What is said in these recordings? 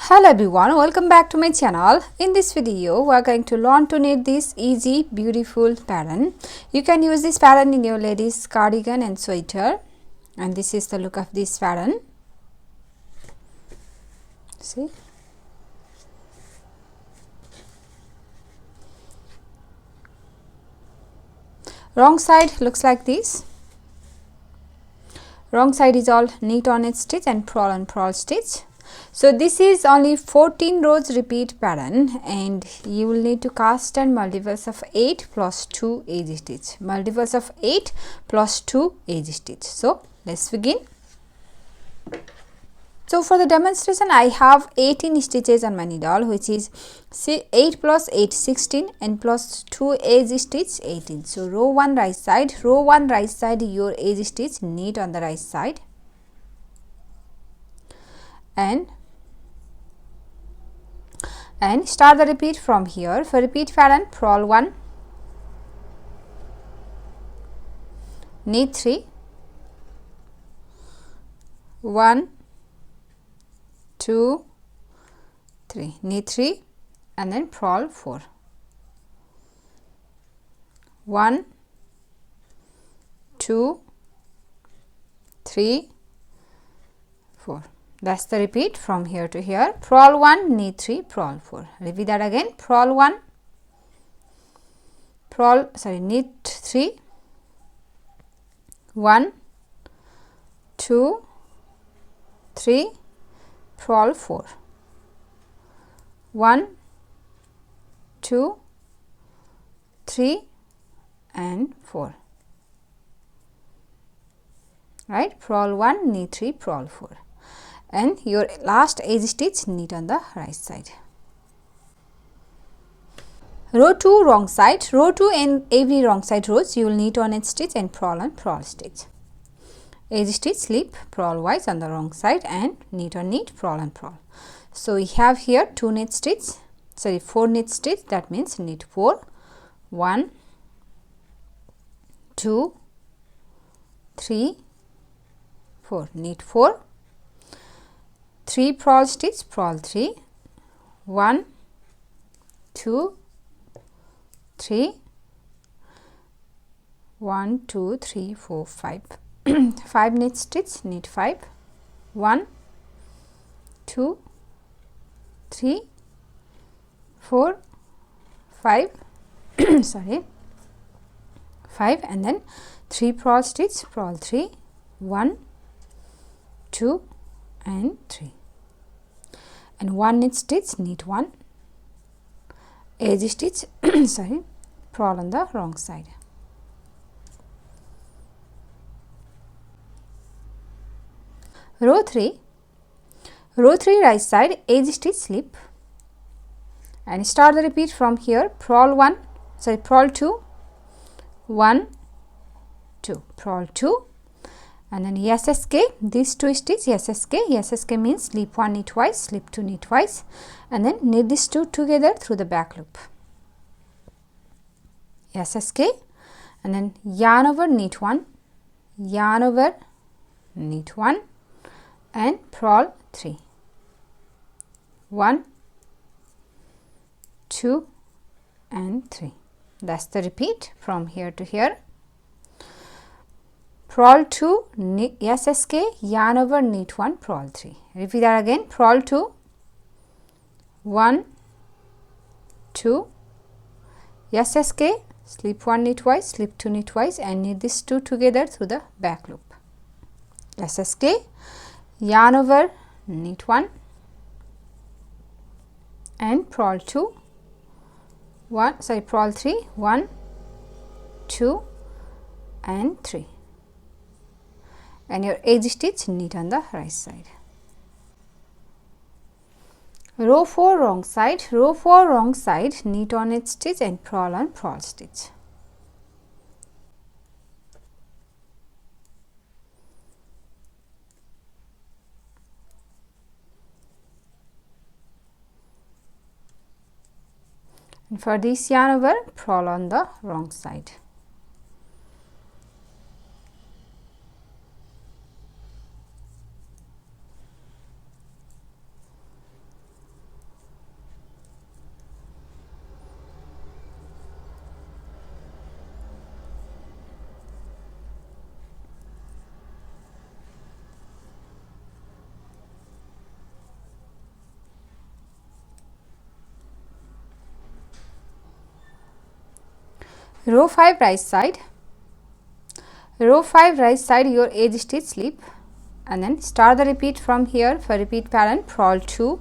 Hello everyone, welcome back to my channel. In this video we are going to learn to knit this easy beautiful pattern. You can use this pattern in your ladies cardigan and sweater, and this is the look of this pattern. See, wrong side looks like this. Wrong side is all knit on edge stitch and purl on purl stitch. So this is only 14 rows repeat pattern, and you will need to cast and multiples of 8 plus 2 edge stitch. Multiples of 8 plus 2 edge stitch. So let's begin. So for the demonstration I have 18 stitches on my needle, which is 8 plus 8 16 and plus 2 edge stitch 18. So row 1 right side, your edge stitch knit on the right side, and start the repeat from here. For repeat pattern, purl 1, knit 3, 1 2 3, knit 3 and then purl 4, 1 2 3 4. That's the repeat from here to here. Purl 1, knit 3, purl 4. Repeat that again. Purl 1, knit 3, 1 2 3, purl 4, 1 2 3 and 4. Right, purl 1, knit 3, purl 4, and your last edge stitch knit on the right side. Row 2 wrong side. Row 2 and every wrong side rows you will knit on edge stitch and purl on purl stitch. Edge stitch slip purlwise on the wrong side and knit on knit, purl on purl. So we have here 4 knit stitch, that means knit 4, 1 2 3 4, knit 4, 3 purl stitch, purl 3, 1 2 3 1 2 3 4 5 5 knit stitch, knit 5, 1 2 3 4 5 sorry 5, and then 3 purl stitch, purl 3, 1 2 and 3, and 1 knit stitch, knit 1, edge stitch sorry, purl on the wrong side. Row 3 right side, edge stitch slip, and start the repeat from here. Purl 2, 1 2, purl 2, and then SSK, these 2 stitch SSK means slip 1 knit twice, slip 2 knit twice, and then knit these 2 together through the back loop. SSK, and then yarn over, knit 1, yarn over, knit 1 and purl 3, 1 2 and 3. That's the repeat from here to here. Purl 2, SSK, yarn over, knit 1, purl 3. Repeat that again. Purl 2, 1 2, SSK, slip 1 knit twice, slip 2 knit twice, and knit these 2 together through the back loop. SSK, yarn over, knit 1 and purl 2, purl 3, 1 2 and 3, and your edge stitch knit on the right side. Row 4 wrong side, knit on edge stitch and purl on purl stitch. And for this yarn over, purl on the wrong side. Row 5 right side, row 5 right side your edge stitch slip, and then start the repeat from here for repeat pattern. Purl 2,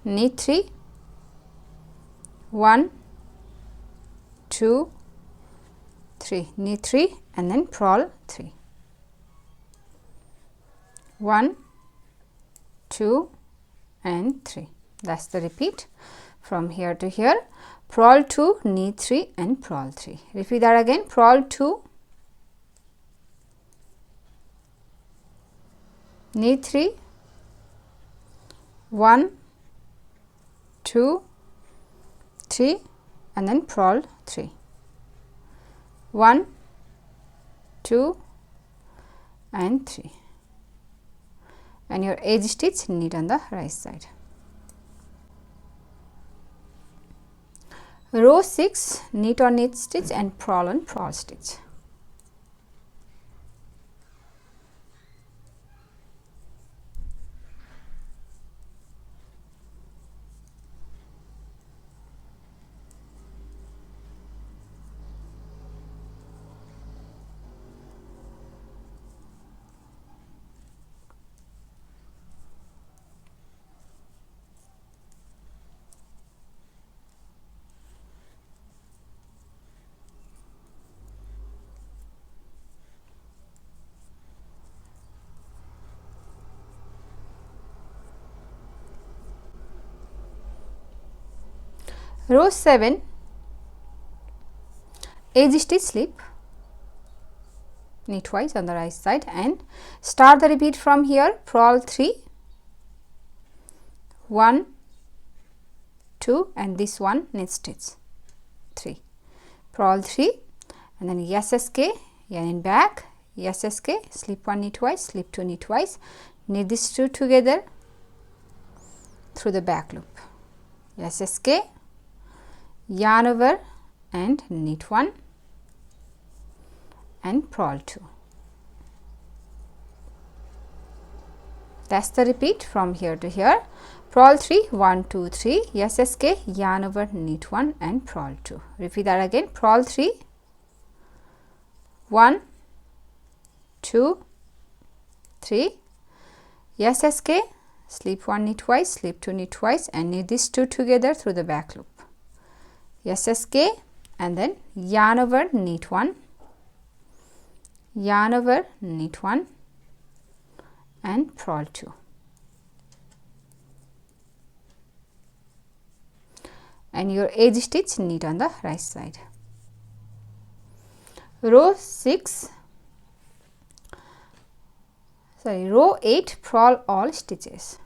knit 3, 1, 2, 3, knit 3, and then purl 3, 1, 2 and 3. That's the repeat from here to here. Purl 2, knit 3 and purl 3. Repeat that again. Purl 2, knit 3, 1, 2, 3 and then purl 3, 1, 2 and 3, and your edge stitch knit on the right side. Row 6, knit on knit stitch and purl on purl stitch. Row 7, edge stitch slip, knit twice on the right side and start the repeat from here. Purl 3, 1, 2 and this one knit stitch 3, purl 3 and then SSK, yarn in back, SSK, slip 1 knit twice, slip 2 knit twice, knit these two together through the back loop, SSK, yarn over and knit 1 and purl 2. That's the repeat from here to here. Purl 3, 1, 2, 3, SSK, yarn over, knit 1 and purl 2. Repeat that again. Purl 3, 1, 2, 3, SSK, slip 1 knit twice, slip 2 knit twice and knit these two together through the back loop, SSK and then yarn over, knit 1, yarn over, knit 1 and purl 2. And your edge stitch knit on the right side. Row 8, purl all stitches.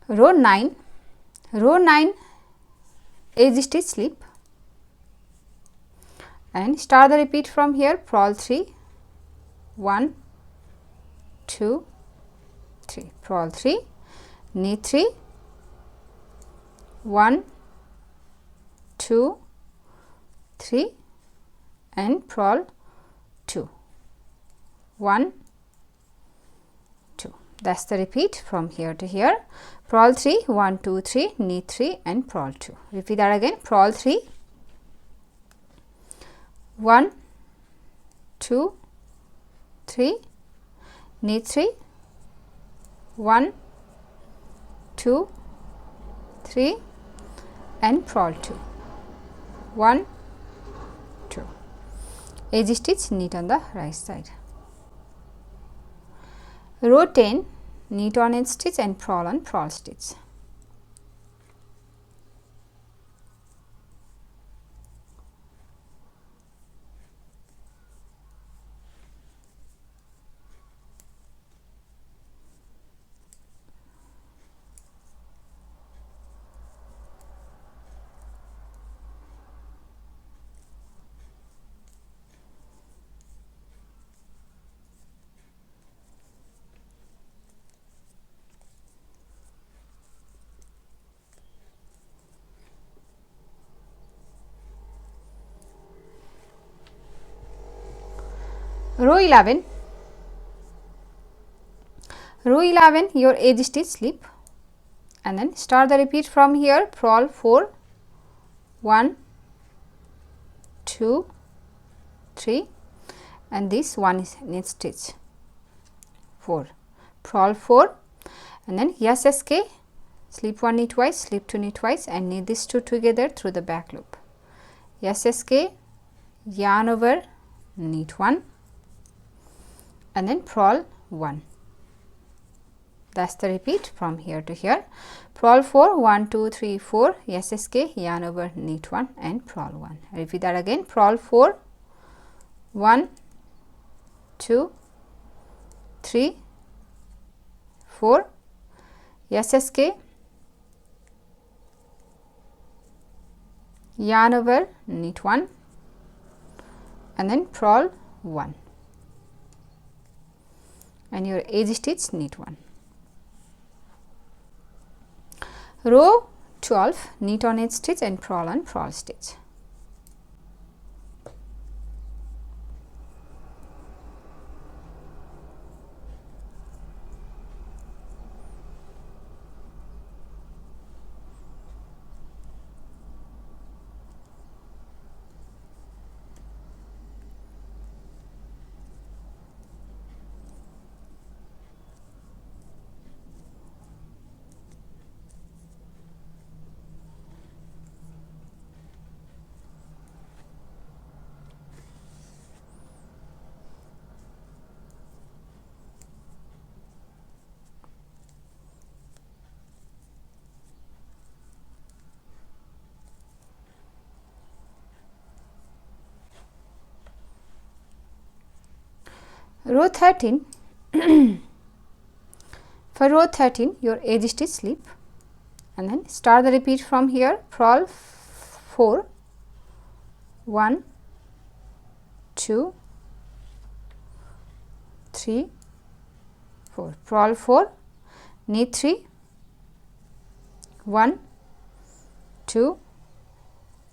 Row 9, edge stitch slip and start the repeat from here. Purl 3, 1, 2, 3, purl 3, knit 3, 1, 2, 3 and purl 2, 1, 2. That's the repeat from here to here. Purl 3, 1, 2, 3, knit 3 and purl 2. Repeat that again. Purl 3, 1, 2, 3, knit 3, 1, 2, 3 and purl 2, 1, 2. Edge stitch knit on the right side. Row 10, knit on edge stitch and purl on purl stitch. row 11, your edge stitch slip, and then start the repeat from here. Purl 4, 1, 2, 3, and this one is knit stitch 4, purl 4, and then SSK, slip 1 knit twice, slip 2 knit twice, and knit these two together through the back loop. SSK, yarn over, knit 1, and then purl 1. That's the repeat from here to here. Purl 4, 1, 2, 3, 4, SSK, yarn over, knit 1, and purl 1. Repeat that again. Purl 4, 1, 2, 3, 4, SSK, yarn over, knit 1, and then purl 1, and your edge stitch knit 1. Row 12, knit on edge stitch and purl on purl stitch. Row 13, for row 13 your edge stitch slip, and then start the repeat from here. Purl 4, 1, 2, 3, 4, purl 4, knit 3, 1, 2,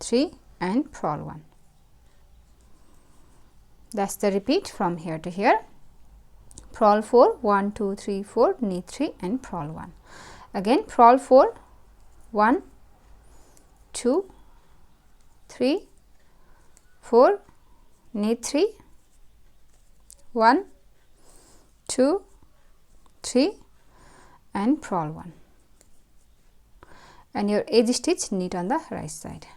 3, and purl 1. That's the repeat from here to here. Purl 4, 1, 2, 3, 4, knit 3, and purl 1. Again purl 4, 1, 2, 3, 4, knit 3, 1, 2, 3, and purl 1, and your edge stitch knit on the right side.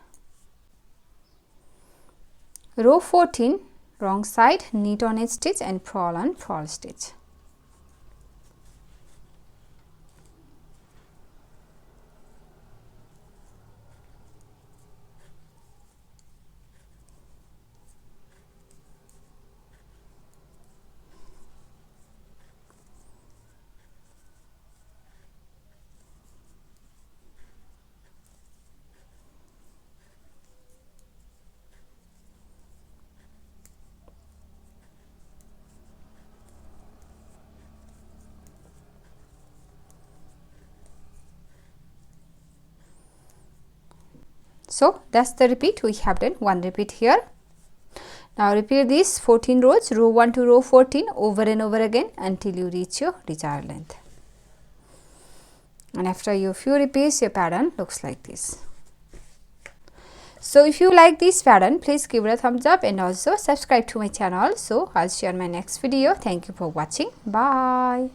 Row 14, wrong side, knit on edge stitch and purl on purl stitch. So that's the repeat. We have done one repeat here. Now repeat these 14 rows, row 1 to row 14, over and over again until you reach your desired length. And after your few repeats, your pattern looks like this. So if you like this pattern, please give it a thumbs up and also subscribe to my channel. So I'll share my next video. Thank you for watching. Bye.